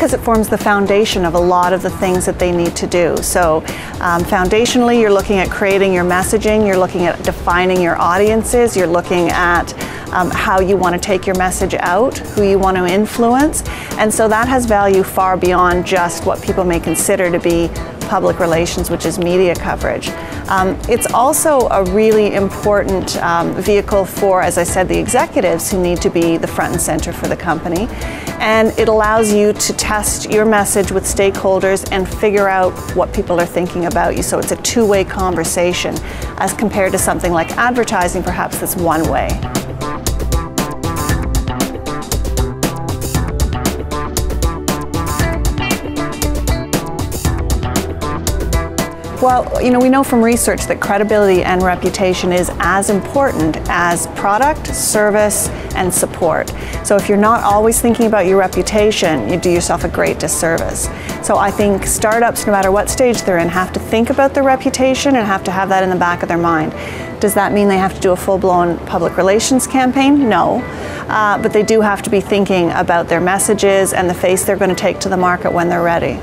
because it forms the foundation of a lot of the things that they need to do. So foundationally, you're looking at creating your messaging, you're looking at defining your audiences, you're looking at how you want to take your message out, who you want to influence, and so that has value far beyond just what people may consider to be public relations, which is media coverage. It's also a really important vehicle for, as I said, the executives who need to be the front and center for the company. And it allows you to test your message with stakeholders and figure out what people are thinking about you. So it's a two-way conversation as compared to something like advertising, perhaps that's one way. Well, we know from research that credibility and reputation is as important as product, service, and support. So if you're not always thinking about your reputation, you do yourself a great disservice. So I think startups, no matter what stage they're in, have to think about their reputation and have to have that in the back of their mind. Does that mean they have to do a full-blown public relations campaign? No. But they do have to be thinking about their messages and the face they're going to take to the market when they're ready.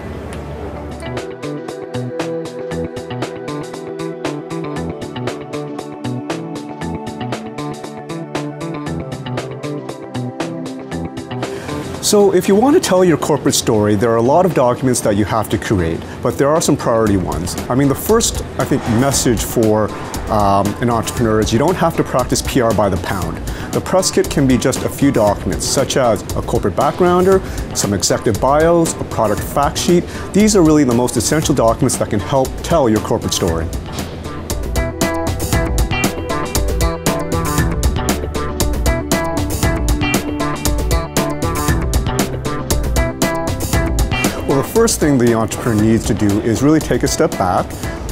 So if you want to tell your corporate story, there are a lot of documents that you have to create, but there are some priority ones. I mean, the first, I think, message for an entrepreneur is you don't have to practice PR by the pound. The press kit can be just a few documents, such as a corporate backgrounder, some executive bios, a product fact sheet. These are really the most essential documents that can help tell your corporate story. Well, the first thing the entrepreneur needs to do is really take a step back,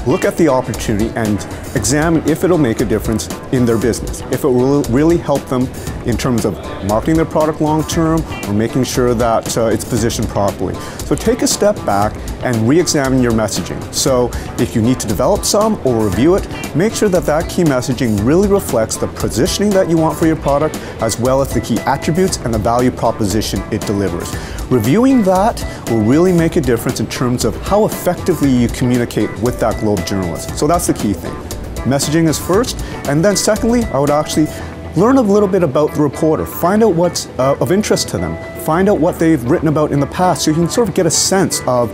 look at the opportunity, and examine if it'll make a difference in their business, if it will really help them in terms of marketing their product long term or making sure that it's positioned properly. So take a step back and re-examine your messaging. So if you need to develop some or review it, make sure that that key messaging really reflects the positioning that you want for your product, as well as the key attributes and the value proposition it delivers. Reviewing that will really make a difference in terms of how effectively you communicate with that Globe journalist. So that's the key thing. Messaging is first, and then secondly, I would actually learn a little bit about the reporter. Find out what's of interest to them. Find out what they've written about in the past, so you can sort of get a sense of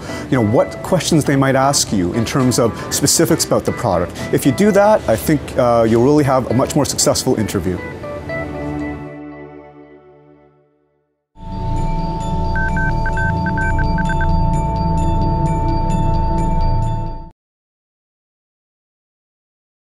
what questions they might ask you in terms of specifics about the product. If you do that, I think you'll really have a much more successful interview.